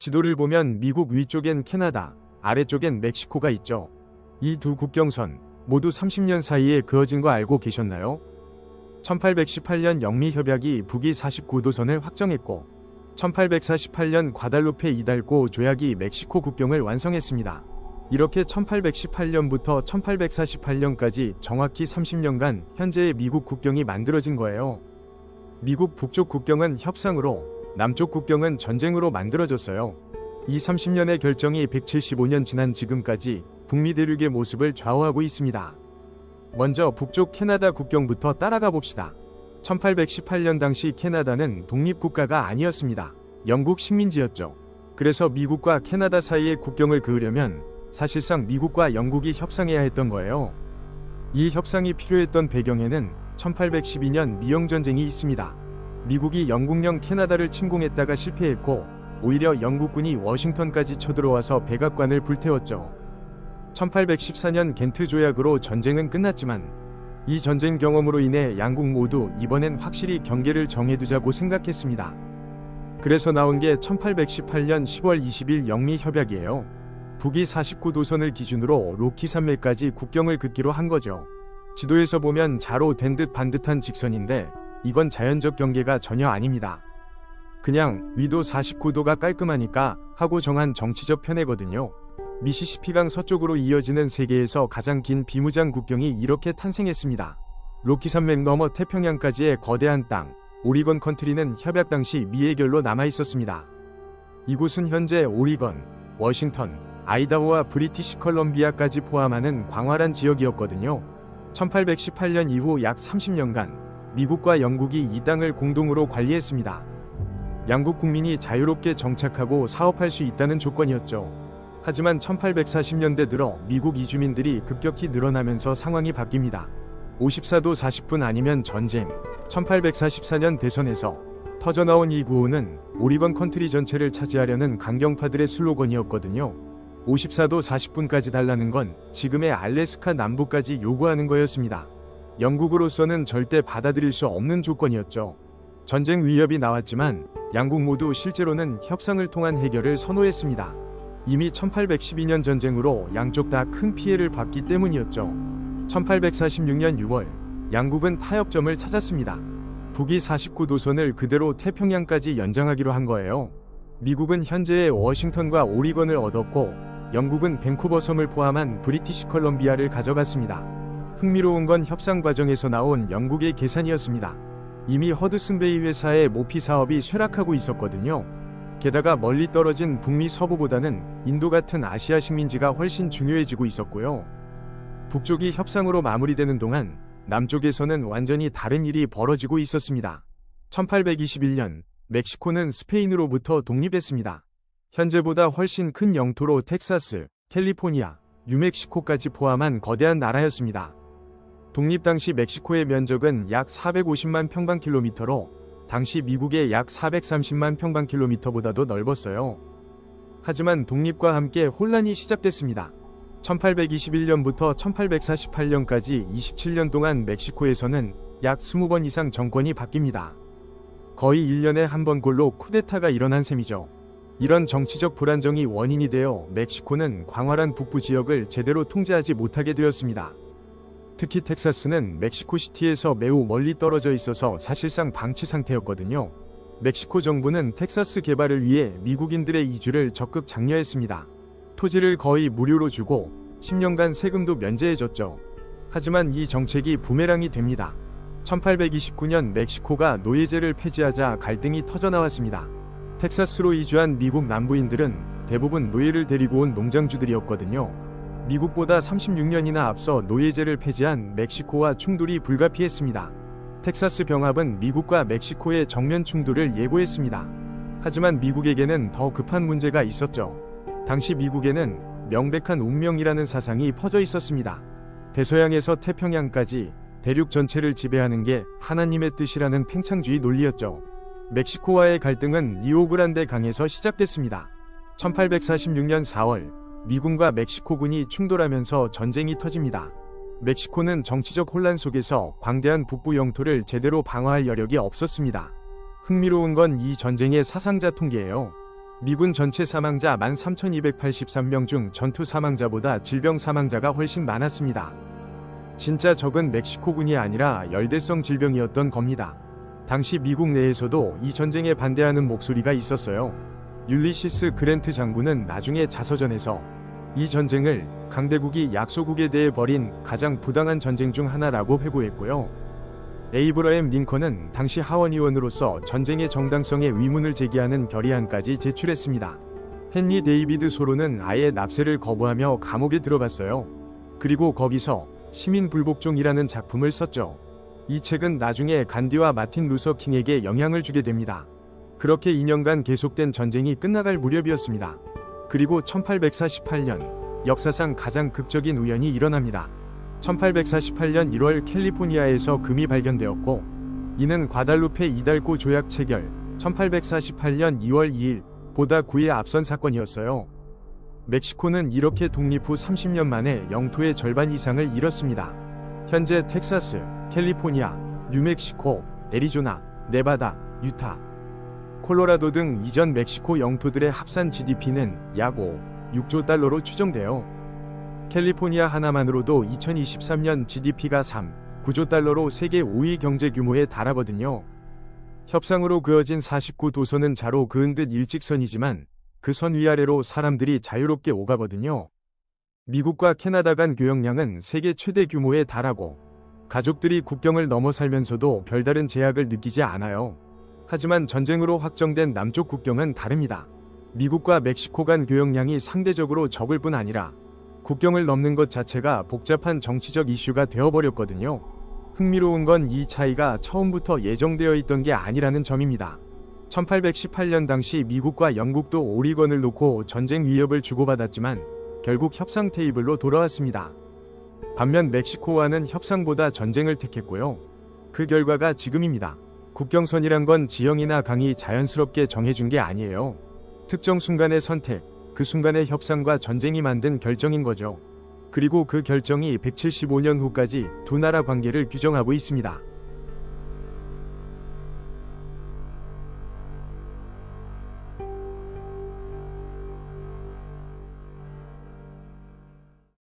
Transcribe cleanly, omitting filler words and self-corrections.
지도를 보면 미국 위쪽엔 캐나다, 아래쪽엔 멕시코가 있죠. 이 두 국경선 모두 30년 사이에 그어진 거 알고 계셨나요? 1818년 영미협약이 북위 49도선을 확정했고 1848년 과달루페 이달고 조약이 멕시코 국경을 완성했습니다. 이렇게 1818년부터 1848년까지 정확히 30년간 현재의 미국 국경이 만들어진 거예요. 미국 북쪽 국경은 협상으로, 남쪽 국경은 전쟁으로 만들어졌어요. 이 30년의 결정이 175년 지난 지금까지 북미 대륙의 모습을 좌우하고 있습니다. 먼저 북쪽 캐나다 국경부터 따라가 봅시다. 1818년 당시 캐나다는 독립국가가 아니었습니다. 영국 식민지였죠. 그래서 미국과 캐나다 사이의 국경을 그으려면 사실상 미국과 영국이 협상해야 했던 거예요. 이 협상이 필요했던 배경에는 1812년 미영전쟁이 있습니다. 미국이 영국령 캐나다를 침공했다가 실패했고 오히려 영국군이 워싱턴까지 쳐들어와서 백악관을 불태웠죠. 1814년 겐트 조약으로 전쟁은 끝났지만 이 전쟁 경험으로 인해 양국 모두 이번엔 확실히 경계를 정해두자고 생각했습니다. 그래서 나온 게 1818년 10월 20일 영미협약이에요. 북위 49도선을 기준으로 로키 산맥까지 국경을 긋기로 한 거죠. 지도에서 보면 자로 된 듯 반듯한 직선인데 이건 자연적 경계가 전혀 아닙니다. 그냥 위도 49도가 깔끔하니까 하고 정한 정치적 편애거든요. 미시시피강 서쪽으로 이어지는 세계에서 가장 긴 비무장 국경이 이렇게 탄생했습니다. 로키 산맥 넘어 태평양까지의 거대한 땅, 오리건 컨트리는 협약 당시 미해결로 남아있었습니다. 이곳은 현재 오리건, 워싱턴, 아이다호와 브리티시 컬럼비아까지 포함하는 광활한 지역이었거든요. 1818년 이후 약 30년간 미국과 영국이 이 땅을 공동으로 관리했습니다. 양국 국민이 자유롭게 정착하고 사업할 수 있다는 조건이었죠. 하지만 1840년대 들어 미국 이주민들이 급격히 늘어나면서 상황이 바뀝니다. 54도 40분 아니면 전쟁. 1844년 대선에서 터져나온 이 구호는 오리건 컨트리 전체를 차지하려는 강경파들의 슬로건이었거든요. 54도 40분까지 달라는 건 지금의 알래스카 남부까지 요구하는 거였습니다. 영국으로서는 절대 받아들일 수 없는 조건이었죠. 전쟁 위협이 나왔지만 양국 모두 실제로는 협상을 통한 해결을 선호했습니다. 이미 1812년 전쟁으로 양쪽 다 큰 피해를 봤기 때문이었죠. 1846년 6월 양국은 타협점을 찾았습니다. 북위 49도선을 그대로 태평양까지 연장하기로 한 거예요. 미국은 현재의 워싱턴과 오리건을 얻었고 영국은 밴쿠버 섬을 포함한 브리티시 컬럼비아를 가져갔습니다. 흥미로운 건 협상 과정에서 나온 영국의 계산이었습니다. 이미 허드슨베이 회사의 모피 사업이 쇠락하고 있었거든요. 게다가 멀리 떨어진 북미 서부보다는 인도 같은 아시아 식민지가 훨씬 중요해지고 있었고요. 북쪽이 협상으로 마무리되는 동안 남쪽에서는 완전히 다른 일이 벌어지고 있었습니다. 1821년 멕시코는 스페인으로부터 독립했습니다. 현재보다 훨씬 큰 영토로 텍사스, 캘리포니아, 뉴멕시코까지 포함한 거대한 나라였습니다. 독립 당시 멕시코의 면적은 약 450만 평방킬로미터로 당시 미국의 약 430만 평방킬로미터보다도 넓었어요. 하지만 독립과 함께 혼란이 시작됐습니다. 1821년부터 1848년까지 27년 동안 멕시코에서는 약 20번 이상 정권이 바뀝니다. 거의 1년에 한 번꼴로 쿠데타가 일어난 셈이죠. 이런 정치적 불안정이 원인이 되어 멕시코는 광활한 북부 지역을 제대로 통제하지 못하게 되었습니다. 특히 텍사스는 멕시코시티에서 매우 멀리 떨어져 있어서 사실상 방치 상태였거든요. 멕시코 정부는 텍사스 개발을 위해 미국인들의 이주를 적극 장려했습니다. 토지를 거의 무료로 주고 10년간 세금도 면제해줬죠. 하지만 이 정책이 부메랑이 됩니다. 1829년 멕시코가 노예제를 폐지하자 갈등이 터져나왔습니다. 텍사스로 이주한 미국 남부인들은 대부분 노예를 데리고 온 농장주들이었거든요. 미국보다 36년이나 앞서 노예제를 폐지한 멕시코와 충돌이 불가피했습니다. 텍사스 병합은 미국과 멕시코의 정면 충돌을 예고했습니다. 하지만 미국에게는 더 급한 문제가 있었죠. 당시 미국에는 명백한 운명이라는 사상이 퍼져 있었습니다. 대서양에서 태평양까지 대륙 전체를 지배하는 게 하나님의 뜻이라는 팽창주의 논리였죠. 멕시코와의 갈등은 리오그란데 강에서 시작됐습니다. 1846년 4월 미군과 멕시코군이 충돌하면서 전쟁이 터집니다. 멕시코는 정치적 혼란 속에서 광대한 북부 영토를 제대로 방어할 여력이 없었습니다. 흥미로운 건 이 전쟁의 사상자 통계예요. 미군 전체 사망자 13,283명 중 전투 사망자보다 질병 사망자가 훨씬 많았습니다. 진짜 적은 멕시코군이 아니라 열대성 질병이었던 겁니다. 당시 미국 내에서도 이 전쟁에 반대하는 목소리가 있었어요. 율리시스 그랜트 장군은 나중에 자서전에서 이 전쟁을 강대국이 약소국에 대해 벌인 가장 부당한 전쟁 중 하나라고 회고했고요. 에이브러햄 링컨은 당시 하원의원으로서 전쟁의 정당성에 의문을 제기하는 결의안까지 제출했습니다. 헨리 데이비드 소로는 아예 납세를 거부하며 감옥에 들어갔어요. 그리고 거기서 시민불복종이라는 작품을 썼죠. 이 책은 나중에 간디와 마틴 루서 킹에게 영향을 주게 됩니다. 그렇게 2년간 계속된 전쟁이 끝나갈 무렵이었습니다. 그리고 1848년 역사상 가장 극적인 우연이 일어납니다. 1848년 1월 캘리포니아에서 금이 발견되었고, 이는 과달루페 이달고 조약 체결 1848년 2월 2일 보다 9일 앞선 사건이었어요. 멕시코는 이렇게 독립 후 30년 만에 영토의 절반 이상을 잃었습니다. 현재 텍사스, 캘리포니아, 뉴멕시코, 애리조나, 네바다, 유타, 콜로라도 등 이전 멕시코 영토들의 합산 GDP는 약 6조 달러로 추정돼요. 캘리포니아 하나만으로도 2023년 GDP가 9조 달러로 세계 5위 경제 규모에 달하거든요. 협상으로 그어진 49도선은 자로 그은 듯 일직선이지만 그 선 위아래로 사람들이 자유롭게 오가거든요. 미국과 캐나다 간 교역량은 세계 최대 규모에 달하고 가족들이 국경을 넘어 살면서도 별다른 제약을 느끼지 않아요. 하지만 전쟁으로 확정된 남쪽 국경은 다릅니다. 미국과 멕시코 간 교역량이 상대적으로 적을 뿐 아니라 국경을 넘는 것 자체가 복잡한 정치적 이슈가 되어버렸거든요. 흥미로운 건 이 차이가 처음부터 예정되어 있던 게 아니라는 점입니다. 1818년 당시 미국과 영국도 오리건을 놓고 전쟁 위협을 주고받았지만 결국 협상 테이블로 돌아왔습니다. 반면 멕시코와는 협상보다 전쟁을 택했고요. 그 결과가 지금입니다. 국경선이란 건 지형이나 강이 자연스럽게 정해준 게 아니에요. 특정 순간의 선택, 그 순간의 협상과 전쟁이 만든 결정인 거죠. 그리고 그 결정이 175년 후까지 두 나라 관계를 규정하고 있습니다.